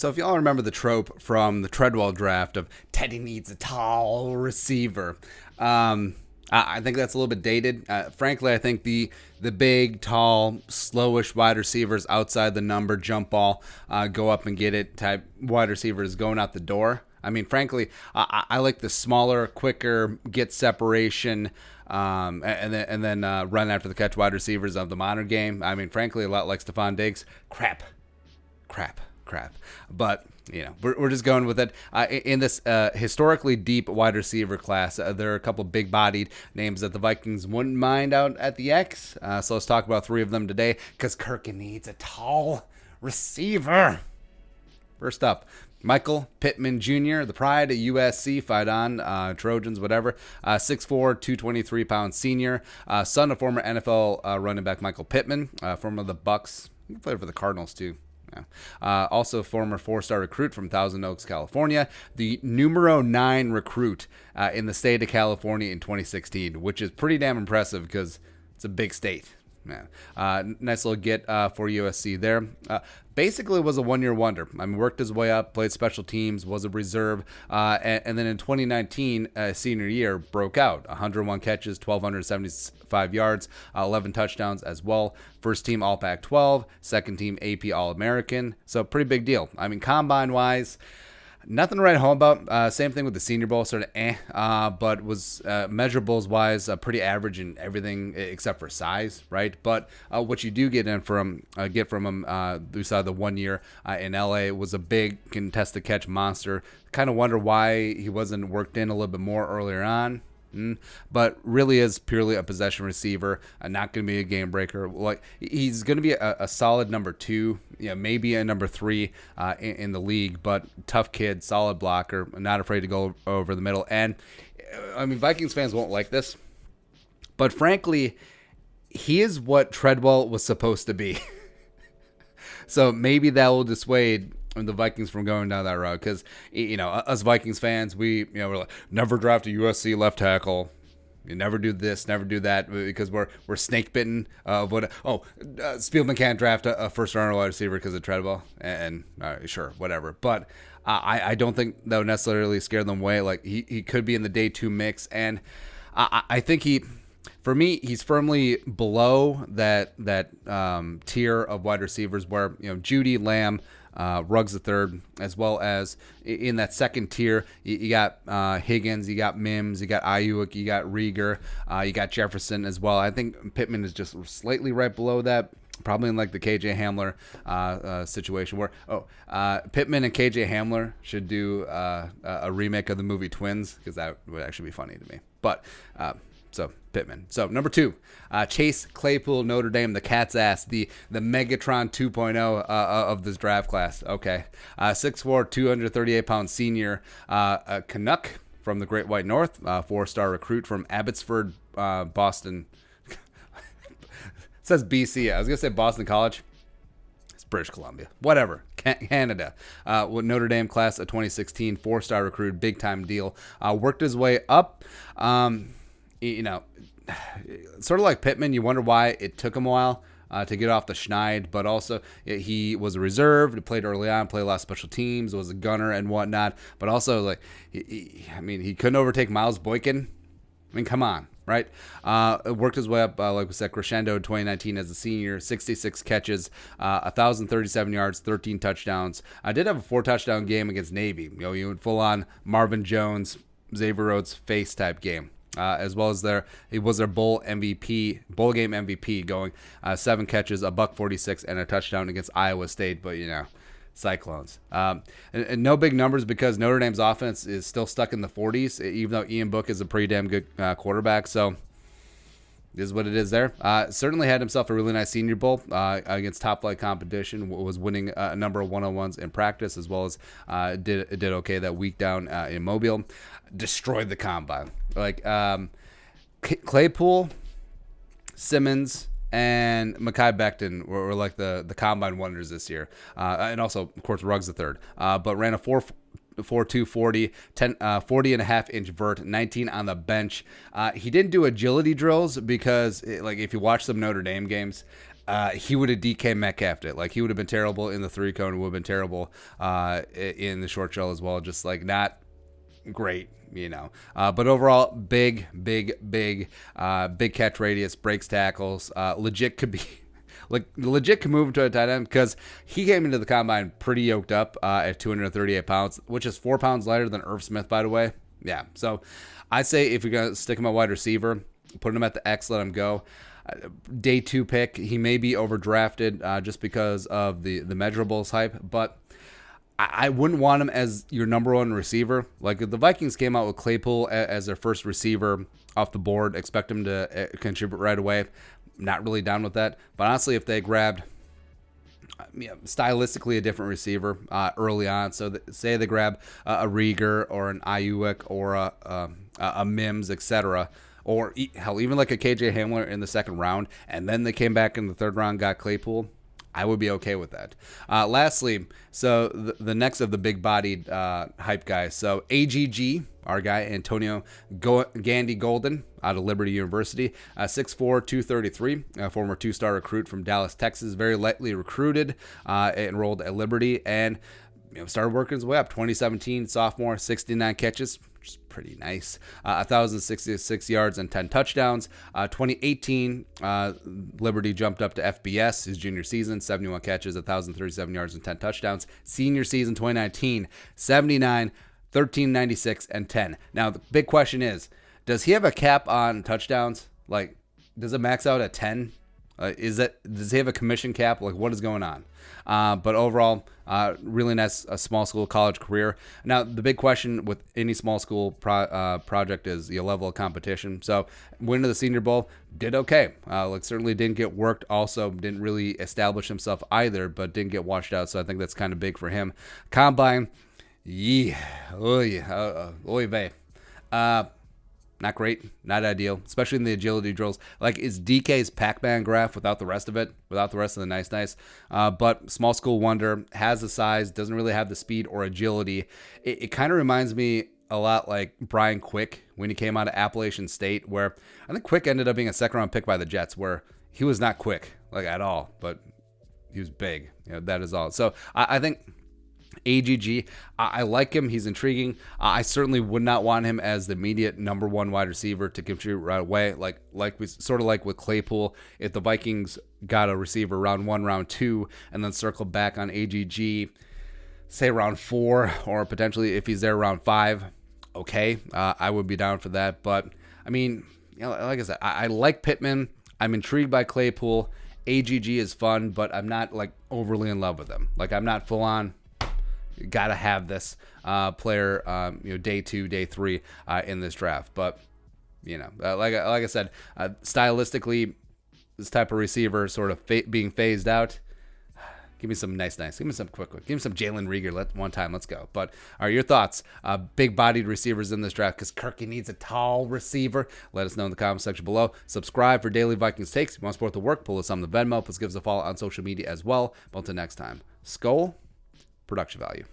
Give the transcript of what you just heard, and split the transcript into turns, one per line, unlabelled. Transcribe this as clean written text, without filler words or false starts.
So if y'all remember the trope from the Treadwell draft of Teddy needs a tall receiver, I think that's a little bit dated. Frankly, I think the big, tall, slowish wide receivers outside the number, jump ball, go up and get it type wide receivers going out the door. I mean, frankly, I like the smaller, quicker, get separation, and then run after the catch wide receivers of the modern game. I mean, frankly, a lot like Stephon Diggs. Crap. But, we're just going with it. In this historically deep wide receiver class, there are a couple big-bodied names that the Vikings wouldn't mind out at the X. So let's talk about three of them today, because Kirky needs a tall receiver. First up, Michael Pittman Jr., the pride at USC, fight on, Trojans, whatever. 6'4", 223-pound senior, son of former NFL running back Michael Pittman, former of the Bucks. He played for the Cardinals, too. Yeah. Also, former four-star recruit from Thousand Oaks, California, the numero 9 recruit in the state of California in 2016, which is pretty damn impressive because it's a big state. Yeah. Nice little get for USC there. Basically was a one-year wonder. I mean, worked his way up, played special teams, was a reserve, and then in 2019, senior year, broke out. 101 catches, 1,275 yards, 11 touchdowns as well. First team All Pac-12, second team AP All-American. So pretty big deal. I mean, combine-wise, nothing to write home about. Same thing with the Senior Bowl, sort of but was measurables-wise pretty average in everything except for size, right? But what you do get from him, we saw the 1 year in LA, was a big contested catch monster. Kind of wonder why he wasn't worked in a little bit more earlier on. But really is purely a possession receiver, not going to be a game breaker. Like, he's going to be a solid number 2, maybe a number 3 in the league, but tough kid, solid blocker, not afraid to go over the middle. And I mean, Vikings fans won't like this, but frankly, he is what Treadwell was supposed to be. So maybe that will dissuade the Vikings from going down that road, because us Vikings fans, we're like, never draft a USC left tackle. You never do this, never do that, because we're snake bitten of what. Spielman can't draft a first round wide receiver because of Treadwell, and sure, whatever. But I don't think that would necessarily scare them away. Like, he could be in the day 2 mix, and I think for me, he's firmly below that tier of wide receivers where Judy, Lamb, Ruggs III, as well as in that second tier, you got Higgins, you got Mims, you got Ayuk, you got Rieger, you got Jefferson as well. I think Pittman is just slightly right below that, probably in like the KJ Hamler situation where Pittman and KJ Hamler should do a remake of the movie Twins, because that would actually be funny to me. But so Pittman. So number 2, Chase Claypool, Notre Dame, the cat's ass, the Megatron 2.0 of this draft class. Okay, 6'4", 238-pound senior, a Canuck from the Great White North, 4-star recruit from Abbotsford, Boston. It says BC. I was gonna say Boston College. It's British Columbia. Whatever. Canada. With Notre Dame class of 2016, 4-star recruit, big time deal. Worked his way up. Sort of like Pittman, you wonder why it took him a while to get off the schneid, but also he was a reserve, he played early on, played a lot of special teams, was a gunner and whatnot, but also, like, he couldn't overtake Miles Boykin. I mean, come on, right? Worked his way up, like we said, crescendo in 2019 as a senior, 66 catches, 1,037 yards, 13 touchdowns. I did have a 4-touchdown game against Navy. You went full-on Marvin Jones, Xavier Rhodes face type game. As well as he was their bowl game MVP, going 7 catches, a $146, and a touchdown against Iowa State. But Cyclones. And no big numbers because Notre Dame's offense is still stuck in the 40s, even though Ian Book is a pretty damn good quarterback. So this is what it is there. Certainly had himself a really nice Senior Bowl against top-flight competition. Was winning a number of one-on-ones in practice, as well as did okay that week down in Mobile. Destroyed the combine. Like Claypool, Simmons, and Mekhi Becton were like the combine wonders this year. And also, of course, Ruggs III. But ran a 240, 40 and a half inch vert, 19 on the bench. He didn't do agility drills because, like, if you watch some Notre Dame games, he would have DK Metcalf'd it. Like, he would have been terrible in the 3-cone, would have been terrible in the short shell as well. Just, like, not great, but overall, big catch radius, breaks tackles, legit could be legit can move him to a tight end, because he came into the combine pretty yoked up at 238 pounds, which is 4 pounds lighter than Irv Smith, by the way. Yeah, so I say if you're going to stick him at wide receiver, put him at the X, let him go. Day 2 pick, he may be overdrafted just because of the measurables hype, but I wouldn't want him as your number 1 receiver. Like, if the Vikings came out with Claypool as their first receiver off the board, expect him to contribute right away. Not really down with that. But honestly, if they grabbed stylistically a different receiver early on, so say they grab a Rieger or an Ayuk or a Mims, etc., or hell, even like a KJ Hamler in the 2nd round, and then they came back in the 3rd round, got Claypool, I would be okay with that. Lastly, so the next of the big-bodied hype guys. So AGG, our guy, Antonio Gandy-Golden out of Liberty University, 6'4", 233, former 2-star recruit from Dallas, Texas, very lightly recruited, enrolled at Liberty, and started working his way up. 2017 sophomore, 69 catches, which is pretty nice. 1,066 yards and 10 touchdowns. 2018, Liberty jumped up to FBS his junior season, 71 catches, 1,037 yards and 10 touchdowns. Senior season 2019, 79, 1,396 and 10. Now the big question is, does he have a cap on touchdowns? Like, does it max out at 10? Does he have a commission cap? Like, what is going on? But overall, really nice small school college career. Now, the big question with any small school project is your level of competition. So, went to the Senior Bowl, did okay. Certainly didn't get worked. Also, didn't really establish himself either, but didn't get washed out. So, I think that's kind of big for him. Combine, oy vey. Not great, not ideal, especially in the agility drills. Like, is DK's Pac-Man graph without the rest of it, without the rest of the nice. But small school wonder, has the size, doesn't really have the speed or agility. It kind of reminds me a lot like Brian Quick when he came out of Appalachian State, where I think Quick ended up being a 2nd-round pick by the Jets, where he was not quick, like, at all, but he was big. That is all. So I think AGG, I like him. He's intriguing. I certainly would not want him as the immediate number 1 wide receiver to contribute right away. Like with Claypool, if the Vikings got a receiver round 1, round 2, and then circle back on AGG, say round 4, or potentially if he's there round 5, okay, I would be down for that. But I mean, like I said, I like Pittman. I'm intrigued by Claypool. AGG is fun, but I'm not like overly in love with him. Like, I'm not full on. Gotta have this player, day 2, day 3 in this draft. But like I said, stylistically, this type of receiver sort of being phased out. Give me some nice. Give me some quick. Give me some Jalen Rieger one time. Let's go. But all right, your thoughts? Big-bodied receivers in this draft, because Kirky needs a tall receiver. Let us know in the comment section below. Subscribe for daily Vikings takes. If you want to support the work, pull us on the Venmo. Please give us a follow on social media as well. But until next time, Skol. Production value.